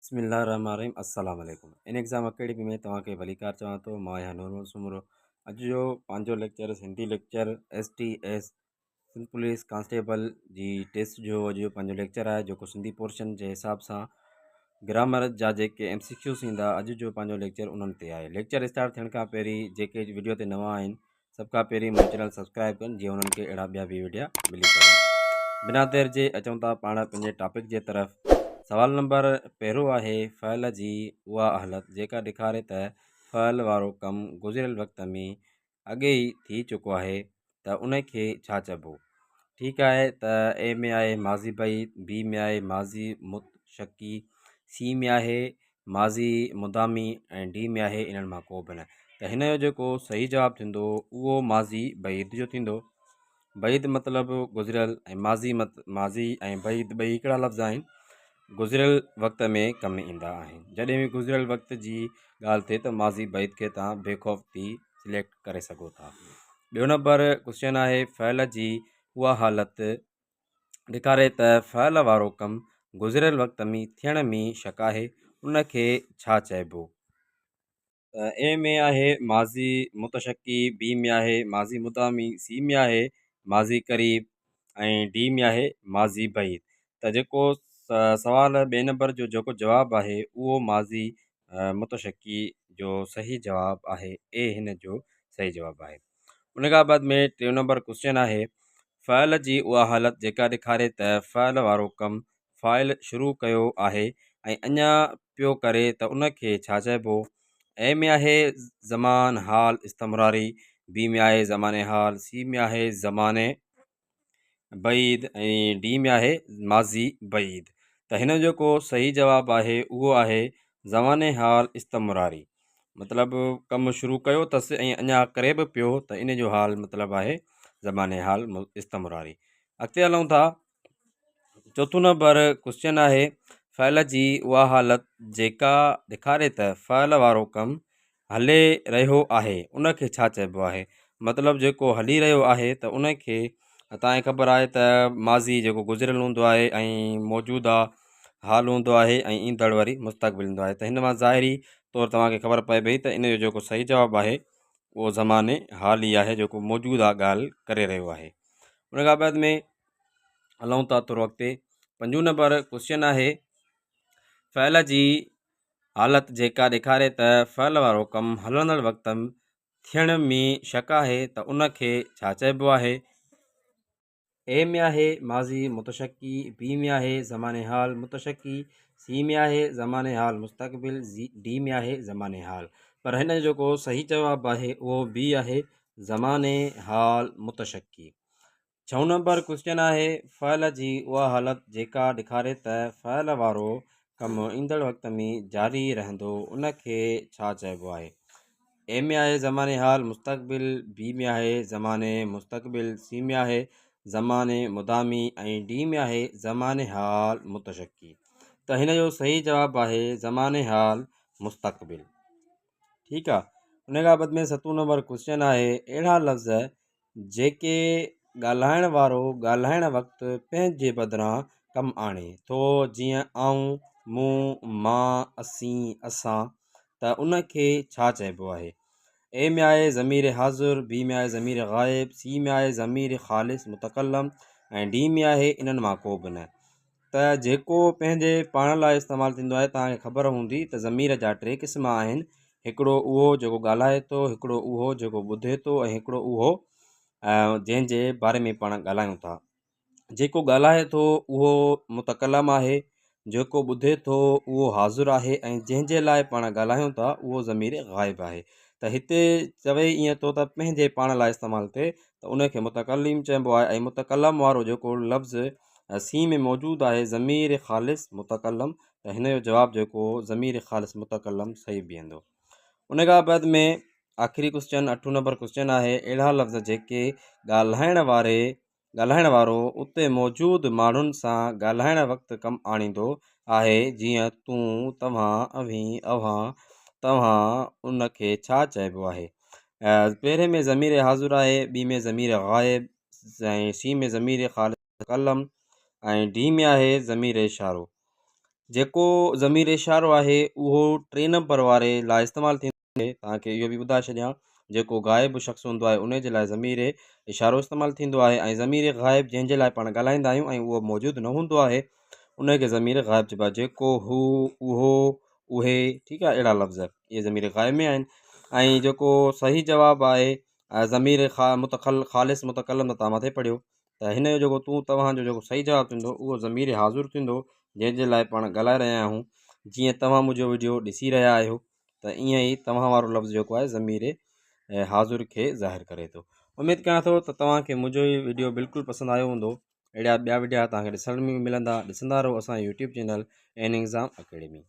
बिस्मिल्लाहिर्रहमानिर्रहीम अस्सलाम वालेकुम। इन एग्ज़ाम अकेडमी में तव्हांखे भलीकार चवां थो। मां आहियां नूर सुमरो। अॼु जो पंहिंजो lecture Sindhi lecture STS Sindh police constable जी टेस्ट जो अॼु जो पंहिंजो लेक्चर आहे, जेको सिंधी पोर्शन जे हिसाब सां ग्रामर जा जेके MCQs ईंदा, अॼु जो पंहिंजो लेक्चर उन्हनि ते आहे। लेक्चर स्टार्ट थियण खां पहिरीं जेके वीडियो ते नवां आहिनि, सभ खां पहिरीं मुंहिंजो चैनल सब्सक्राइब कनि, जीअं उन्हनि खे अहिड़ा ॿिया बि वीडियो मिली सघनि। बिना देर जे अचूं था पाण पंहिंजे टॉपिक जे तरफ़। सवाल नंबर पहिरियों आहे, फ़इल जी उहा हालत जेका ॾेखारे त फ़इल वारो कमु गुज़िरियल वक़्त में अॻे ई थी चुको आहे त उन खे छा चइबो। ठीकु आहे, त ए में आहे माज़ी बैद, बी में आहे माज़ी मुतशक्की, सी में आहे माज़ी मुदामी ऐं डी में आहे इन्हनि मां को बि न। त हिन जो जेको सही जवाबु थींदो उहो माज़ी बैद जो थींदो। बैद मतिलबु गुज़िरियल ऐं माज़ी ऐं बैद ॿई हिकिड़ा लफ़्ज़ आहिनि, गुज़िरियल वक़्त में कमु ईंदा आहिनि। जॾहिं बि गुज़िरियल वक़्त जी ॻाल्हि थिए त माज़ी बैद खे तव्हां बेखौफ़ थी सिलेक्ट करे सघो था। ॿियो नंबर क्वेश्चन आहे, फ़इल जी उहा हालत ॾेखारे त फ़इल वारो कमु गुज़िरियल वक़्त में थियण में शक आहे, उन खे छा चइबो। ए में आहे माज़ी मुतशक्की, बी में आहे माज़ी मुदामी, सी में आहे माज़ी करीब ऐं डी में आहे माज़ी बैद। त जेको सवाल ॿिए नंबर जो जेको जवाबु आहे उहो माज़ी मुतशक्की जो सही जवाबु आहे। ए हिन जो सही जवाबु आहे। उन खां बाद में टियों नंबर क्वेश्चन आहे, फ़इल जी उहा हालत जेका ॾेखारे त फ़इल वारो कमु फ़ाइल शुरू कयो आहे ऐं अञा पियो करे त उन खे छा चइबो। ए में आहे ज़मान हाल इस्तमरारी, बी में आहे ज़माने हाल, सी में आहे ज़माने बैद ऐं डी में आहे माज़ी बैद। त हिन जो जेको सही जवाबु आहे उहो आहे ज़माने हाल इस्तमरारी, मतिलबु कमु शुरू कयो अथसि ऐं अञा करे बि पियो, त इन जो हाल मतिलबु आहे ज़माने हाल इस्तमरारी। अॻिते हलूं था। चोथों नंबर क्वेश्चन आहे, फ़इल जी उहा हालत जेका ॾेखारे त फ़इल वारो कमु हले रहियो आहे, उन खे छा चइबो आहे। मतिलबु जेको हली रहियो आहे त उन खे तव्हांखे ख़बर आहे त माज़ी जेको गुज़िरियल हूंदो आहे ऐं मौजूदा हाल हूंदो आहे ऐं ईंदड़ वरी मुस्तक़बिल हूंदो आहे। त हिन मां ज़ाहिरी तौरु तव्हांखे ख़बर पए पई त इन जो जेको सही जवाबु आहे उहो ज़माने हाल ई आहे, जेको मौजूदा ॻाल्हि करे रहियो आहे। उन खां बाद में हलूं था थोरो अॻिते। 5 नंबर क्वेश्चन आहे, फ़इल जी हालत जेका ॾेखारे त फ़इल वारो कमु हलंदड़ वक़्त थियण में शक आहे त उन खे छा चइबो आहे। ए में आहे माज़ी मुतशक्की, बी में आहे ज़माने हाल मुतशक्की, सी में आहे ज़माने हाल मुस्तक़बिल, डी में आहे ज़माने हाल। पर हिन जो जेको सही जवाबु आहे उहो बी आहे ज़माने हाल मुतशक्की। 6 नंबर क्वेश्चन आहे, फ़इल जी उहा हालत जेका ॾेखारे त फ़इल वारो कमु ईंदड़ वक़्त में जारी रहंदो, उन खे छा चइबो आहे। ए में आहे ज़माने हाल मुस्तक़बिल, बी में आहे ज़माने मुस्तक़बिल, सी में आहे ज़माने मुदामी ऐं डी में आहे ज़माने हाल मुतशक्की। त हिन जो सही जवाबु आहे ज़माने हाल मुस्तक़बिल। ठीकु आहे। उन खां बाद में 7 नंबर क्वेश्चन आहे, अहिड़ा लफ़्ज़ जेके ॻाल्हाइण वारो ॻाल्हाइण वक़्तु पंहिंजे बदिरां कमु आणे थो, जीअं आऊं, मूं, मां, असीं, असां, त उन खे छा चइबो आहे। ए में आहे ज़मीर हाज़िर, बी में आहे ज़मीर ग़ाइब, सी में आहे ज़मीर ख़ालिस मुतकल्लम ऐं डी में आहे इन्हनि मां को बि न। त जेको पंहिंजे पाण लाइ इस्तेमालु थींदो आहे, तव्हांखे ख़बर हूंदी त ज़मीर जा 3 क़िस्म आहिनि। हिकिड़ो उहो जेको ॻाल्हाए थो, हिकिड़ो उहो जेको ॿुधे थो ऐं हिकिड़ो उहो जंहिंजे बारे में पाण ॻाल्हायूं था। जेको ॻाल्हाए थो उहो मुतकलम आहे, जेको ॿुधे थो उहो हाज़िर आहे ऐं जंहिंजे लाइ पाण ॻाल्हायूं था उहो ज़मीर ग़ाइब आहे। त हिते चवे ईअं थो त पंहिंजे पाण लाइ इस्तेमालु थिए त उनखे मुतकल्लिम चइबो आहे। ऐं मुतकलम वारो जेको लफ़्ज़ सी में मौजूदु आहे ज़मीर ख़ालिस मुतकल्लम, त हिन जो जवाबु जेको ज़मीर ख़ालिस मुतकल्लम सही बीहंदो। उन खां बाद में आख़िरी क्वेश्चन 8 नंबर क्वेश्चन आहे, अहिड़ा लफ़्ज़ जेके ॻाल्हाइण वारो उते मौजूदु माण्हुनि सां ॻाल्हाइण वक़्तु कमु आणींदो आहे, जीअं तूं, तव्हां, अव्हीं, अव्हां, तव्हां, उन खे छा चइबो आहे। पहिरें में ज़मीर हाज़िर आहे, ॿी में ज़मीर ग़ाइब ऐं सी में ज़मीर ख़ालिस मुतकल्लम ऐं डी में आहे ज़मीर इशारो। जेको ज़मीर इशारो आहे उहो 3 नंबर वारे लाइ इस्तेमालु थींदो आहे। तव्हांखे इहो बि ॿुधाए छॾियां, जेको ग़ाइबु शख़्स हूंदो आहे उन जे लाइ ज़मीर इशारो इस्तेमालु थींदो आहे, ऐं ज़मीर ग़ाइब जंहिंजे लाइ पाण ॻाल्हाईंदा आहियूं ऐं उहो मौजूदु न हूंदो आहे उनखे ज़मीर ग़ाइब चइबो आहे। जेको हू, उहो, उहे, ठीकु आहे, अहिड़ा लफ़्ज़ इहे ज़मीर ग़ाइब में आहिनि। ऐं जेको सही जवाबु आहे ज़मीर ख़ालिस मुतकलम त तव्हां मथे पढ़ियो, त हिन जो जेको तव्हांजो जेको सही जवाबु थींदो उहो ज़मीर हाज़ुर थींदो, जंहिंजे लाइ पाण ॻाल्हाए रहिया आहियूं। जीअं तव्हां मुंहिंजो वीडियो ॾिसी रहिया आहियो त ईअं ई तव्हां वारो लफ़्ज़ जेको आहे ज़मीर हाज़ुर खे ज़ाहिरु करे थो। उमेदु कयां थो त तव्हांखे मुंहिंजो ई वीडियो बिल्कुलु पसंदि आयो हूंदो। अहिड़ा ॿिया वीडियो तव्हांखे ॾिसण में मिलंदा। ॾिसंदा रहो असांजो YouTube channel an exam academy.